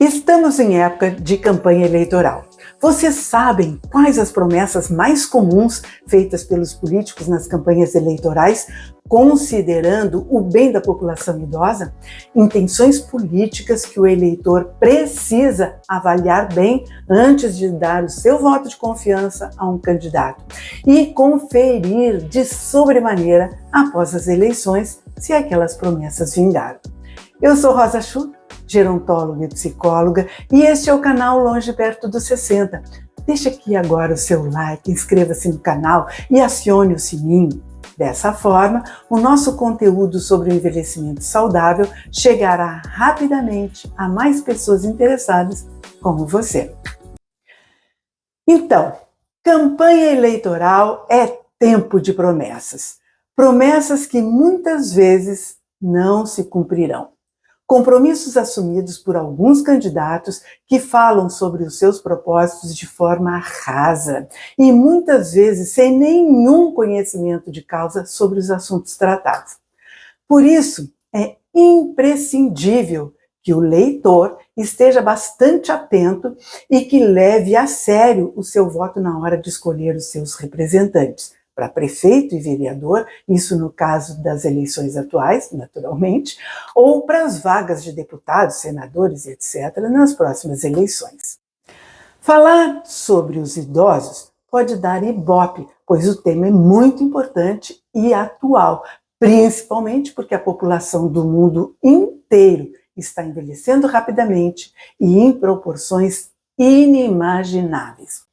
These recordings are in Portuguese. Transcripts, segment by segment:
Estamos em época de campanha eleitoral. Vocês sabem quais as promessas mais comuns feitas pelos políticos nas campanhas eleitorais, considerando o bem da população idosa? Intenções políticas que o eleitor precisa avaliar bem antes de dar o seu voto de confiança a um candidato e conferir de sobremaneira após as eleições se aquelas promessas vingaram. Eu sou Rosa Chu, gerontóloga e psicóloga, e este é o canal Longe Perto dos 60. Deixe aqui agora o seu like, inscreva-se no canal e acione o sininho. Dessa forma, o nosso conteúdo sobre o envelhecimento saudável chegará rapidamente a mais pessoas interessadas como você. Então, campanha eleitoral é tempo de promessas. Promessas que muitas vezes não se cumprirão. Compromissos assumidos por alguns candidatos que falam sobre os seus propósitos de forma rasa e muitas vezes sem nenhum conhecimento de causa sobre os assuntos tratados. Por isso, é imprescindível que o leitor esteja bastante atento e que leve a sério o seu voto na hora de escolher os seus representantes. Para prefeito e vereador, isso no caso das eleições atuais, naturalmente, ou para as vagas de deputados, senadores, etc., nas próximas eleições. Falar sobre os idosos pode dar ibope, pois o tema é muito importante e atual, principalmente porque a população do mundo inteiro está envelhecendo rapidamente e em proporções inimagináveis.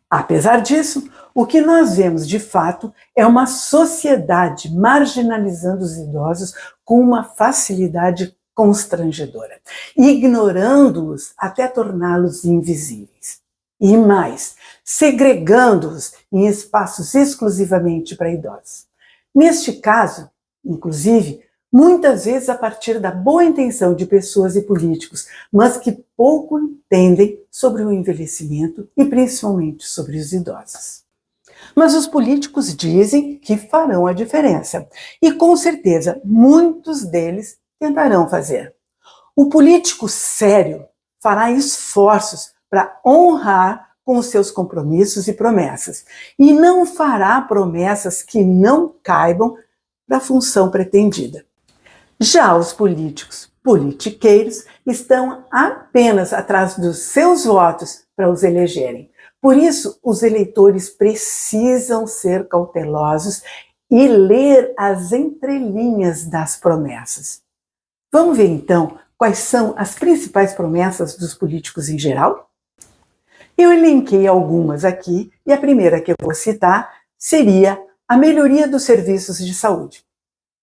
Apesar disso, o que nós vemos de fato é uma sociedade marginalizando os idosos com uma facilidade constrangedora, ignorando-os até torná-los invisíveis. E mais, segregando-os em espaços exclusivamente para idosos. Neste caso, inclusive, muitas vezes a partir da boa intenção de pessoas e políticos, mas que pouco entendem sobre o envelhecimento e principalmente sobre os idosos. Mas os políticos dizem que farão a diferença e com certeza muitos deles tentarão fazer. O político sério fará esforços para honrar com os seus compromissos e promessas e não fará promessas que não caibam para a função pretendida. Já os políticos politiqueiros estão apenas atrás dos seus votos para os elegerem. Por isso, os eleitores precisam ser cautelosos e ler as entrelinhas das promessas. Vamos ver então quais são as principais promessas dos políticos em geral? Eu elenquei algumas aqui e a primeira que eu vou citar seria a melhoria dos serviços de saúde.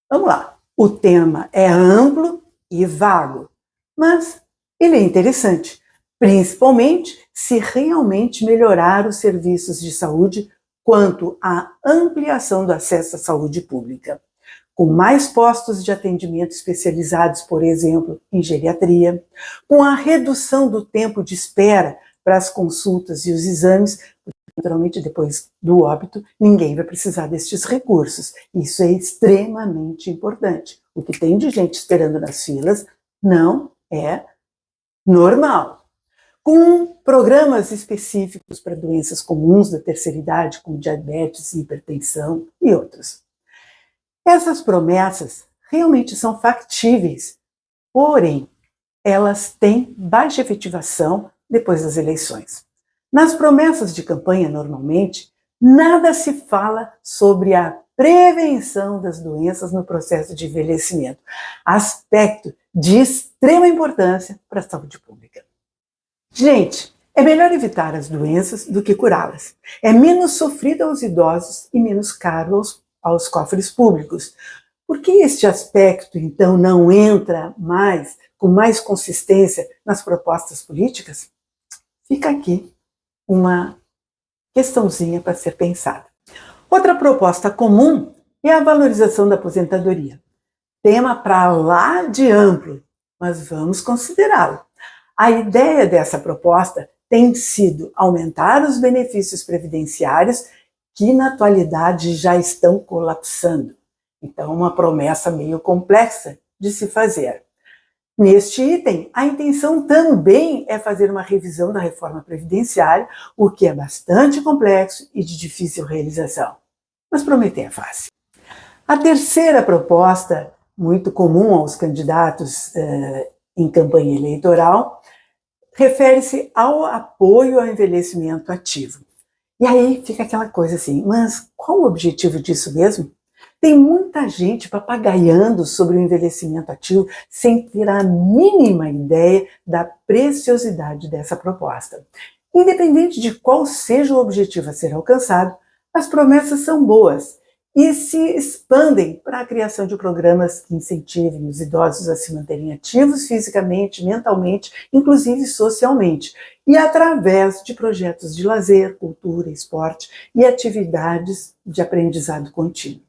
Vamos lá. O tema é amplo e vago, mas ele é interessante, principalmente se realmente melhorar os serviços de saúde quanto à ampliação do acesso à saúde pública, com mais postos de atendimento especializados, por exemplo, em geriatria, com a redução do tempo de espera para as consultas e os exames. Naturalmente, depois do óbito, ninguém vai precisar destes recursos. Isso é extremamente importante. O que tem de gente esperando nas filas não é normal. Com programas específicos para doenças comuns da terceira idade, como diabetes, hipertensão e outros. Essas promessas realmente são factíveis, porém, elas têm baixa efetivação depois das eleições. Nas promessas de campanha, normalmente, nada se fala sobre a prevenção das doenças no processo de envelhecimento, aspecto de extrema importância para a saúde pública. Gente, é melhor evitar as doenças do que curá-las. É menos sofrido aos idosos e menos caro aos cofres públicos. Por que este aspecto, então, não entra com mais consistência nas propostas políticas? Fica aqui uma questãozinha para ser pensada. Outra proposta comum é a valorização da aposentadoria. Tema para lá de amplo, mas vamos considerá-lo. A ideia dessa proposta tem sido aumentar os benefícios previdenciários que na atualidade já estão colapsando. Então, uma promessa meio complexa de se fazer. Neste item, a intenção também é fazer uma revisão da reforma previdenciária, o que é bastante complexo e de difícil realização. Mas prometer é fácil. A terceira proposta, muito comum aos candidatos em campanha eleitoral, refere-se ao apoio ao envelhecimento ativo. E aí fica aquela coisa assim, mas qual o objetivo disso mesmo? Tem muita gente papagaiando sobre o envelhecimento ativo sem ter a mínima ideia da preciosidade dessa proposta. Independente de qual seja o objetivo a ser alcançado, as promessas são boas e se expandem para a criação de programas que incentivem os idosos a se manterem ativos fisicamente, mentalmente, inclusive socialmente, e através de projetos de lazer, cultura, esporte e atividades de aprendizado contínuo.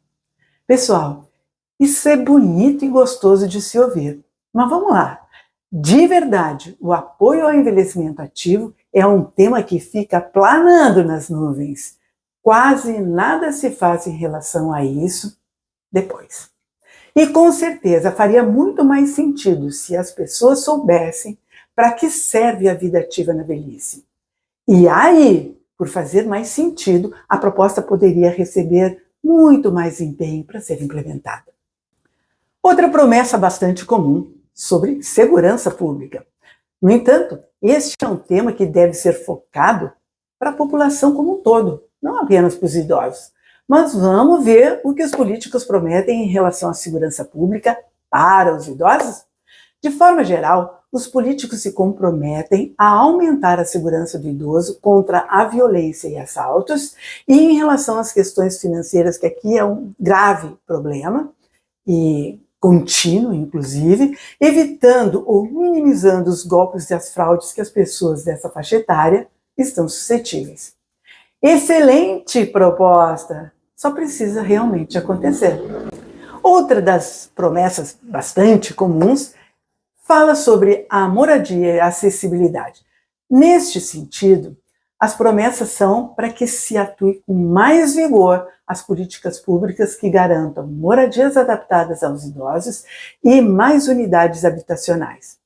Pessoal, isso é bonito e gostoso de se ouvir, mas vamos lá. De verdade, o apoio ao envelhecimento ativo é um tema que fica planando nas nuvens. Quase nada se faz em relação a isso depois. E com certeza faria muito mais sentido se as pessoas soubessem para que serve a vida ativa na velhice. E aí, por fazer mais sentido, a proposta poderia receber muito mais empenho para ser implementada. Outra promessa bastante comum sobre segurança pública. No entanto, este é um tema que deve ser focado para a população como um todo, não apenas para os idosos. Mas vamos ver o que os políticos prometem em relação à segurança pública para os idosos? De forma geral, os políticos se comprometem a aumentar a segurança do idoso contra a violência e assaltos, e em relação às questões financeiras, que aqui é um grave problema, e contínuo, inclusive, evitando ou minimizando os golpes e as fraudes que as pessoas dessa faixa etária estão suscetíveis. Excelente proposta! Só precisa realmente acontecer. Outra das promessas bastante comuns fala sobre a moradia e a acessibilidade. Neste sentido, as promessas são para que se atue com mais vigor as políticas públicas que garantam moradias adaptadas aos idosos e mais unidades habitacionais.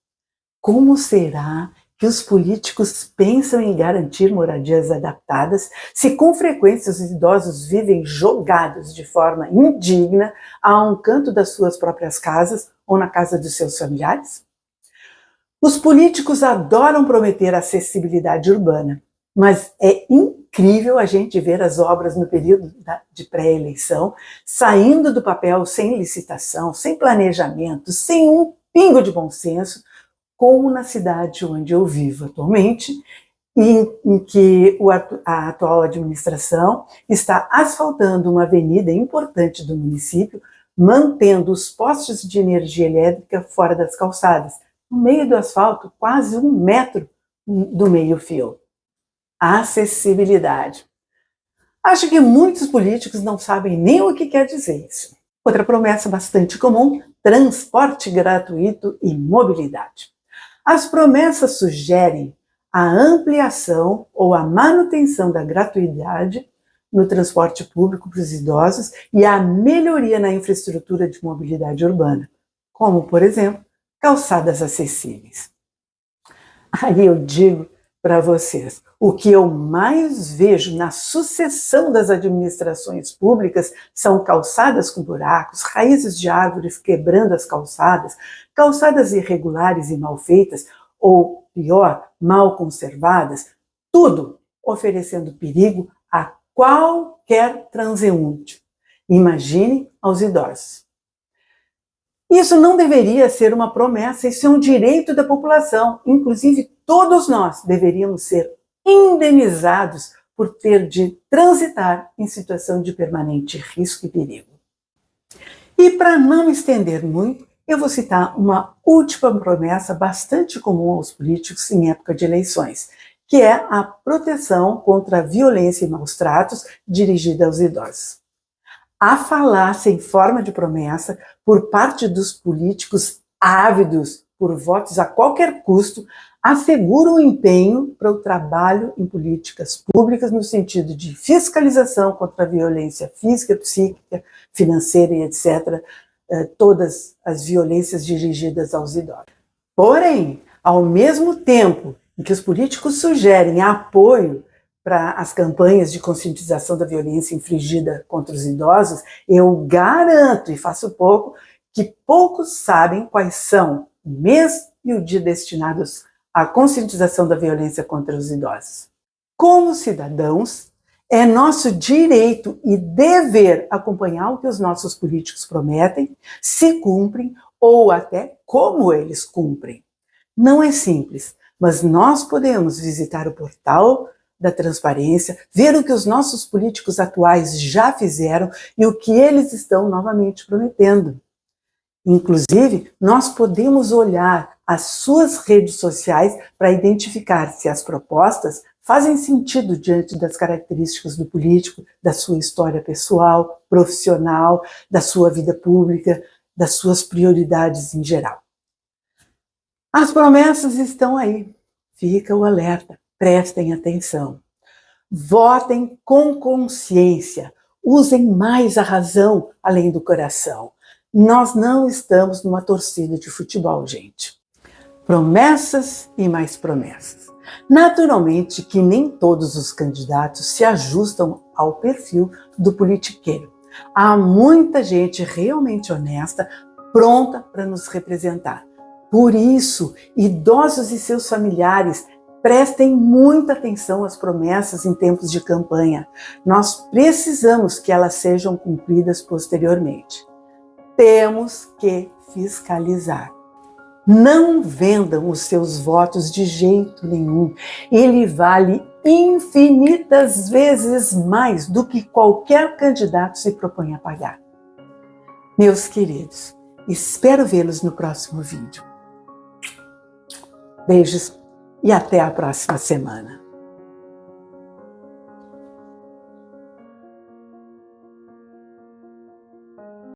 Como será que os políticos pensam em garantir moradias adaptadas se com frequência os idosos vivem jogados de forma indigna a um canto das suas próprias casas ou na casa dos seus familiares? Os políticos adoram prometer acessibilidade urbana, mas é incrível a gente ver as obras no período de pré-eleição saindo do papel sem licitação, sem planejamento, sem um pingo de bom senso, como na cidade onde eu vivo atualmente, em que a atual administração está asfaltando uma avenida importante do município, mantendo os postes de energia elétrica fora das calçadas, no meio do asfalto, quase 1 metro do meio-fio. Acessibilidade. Acho que muitos políticos não sabem nem o que quer dizer isso. Outra promessa bastante comum: transporte gratuito e mobilidade. As promessas sugerem a ampliação ou a manutenção da gratuidade no transporte público para os idosos e a melhoria na infraestrutura de mobilidade urbana, como, por exemplo, calçadas acessíveis. Aí eu digo para vocês, o que eu mais vejo na sucessão das administrações públicas são calçadas com buracos, raízes de árvores quebrando as calçadas, calçadas irregulares e mal feitas, ou pior, mal conservadas, tudo oferecendo perigo a qualquer transeunte. Imagine aos idosos. Isso não deveria ser uma promessa, isso é um direito da população. Inclusive, todos nós deveríamos ser indenizados por ter de transitar em situação de permanente risco e perigo. E para não estender muito, eu vou citar uma última promessa bastante comum aos políticos em época de eleições, que é a proteção contra a violência e maus tratos dirigida aos idosos. A falácia em forma de promessa por parte dos políticos ávidos por votos a qualquer custo assegura o empenho para o trabalho em políticas públicas no sentido de fiscalização contra a violência física, psíquica, financeira e etc., todas as violências dirigidas aos idosos. Porém, ao mesmo tempo em que os políticos sugerem apoio para as campanhas de conscientização da violência infligida contra os idosos, eu garanto e faço pouco que poucos sabem quais são o mês e o dia destinados à conscientização da violência contra os idosos. Como cidadãos, é nosso direito e dever acompanhar o que os nossos políticos prometem, se cumprem ou até como eles cumprem. Não é simples, mas nós podemos visitar o portal da transparência, ver o que os nossos políticos atuais já fizeram e o que eles estão novamente prometendo. Inclusive, nós podemos olhar as suas redes sociais para identificar se as propostas fazem sentido diante das características do político, da sua história pessoal, profissional, da sua vida pública, das suas prioridades em geral. As promessas estão aí. Fica o alerta. Prestem atenção. Votem com consciência. Usem mais a razão além do coração. Nós não estamos numa torcida de futebol, gente. Promessas e mais promessas. Naturalmente que nem todos os candidatos se ajustam ao perfil do politiqueiro. Há muita gente realmente honesta, pronta para nos representar. Por isso, idosos e seus familiares, prestem muita atenção às promessas em tempos de campanha. Nós precisamos que elas sejam cumpridas posteriormente. Temos que fiscalizar. Não vendam os seus votos de jeito nenhum. Ele vale infinitas vezes mais do que qualquer candidato se propõe a pagar. Meus queridos, espero vê-los no próximo vídeo. Beijos e até a próxima semana.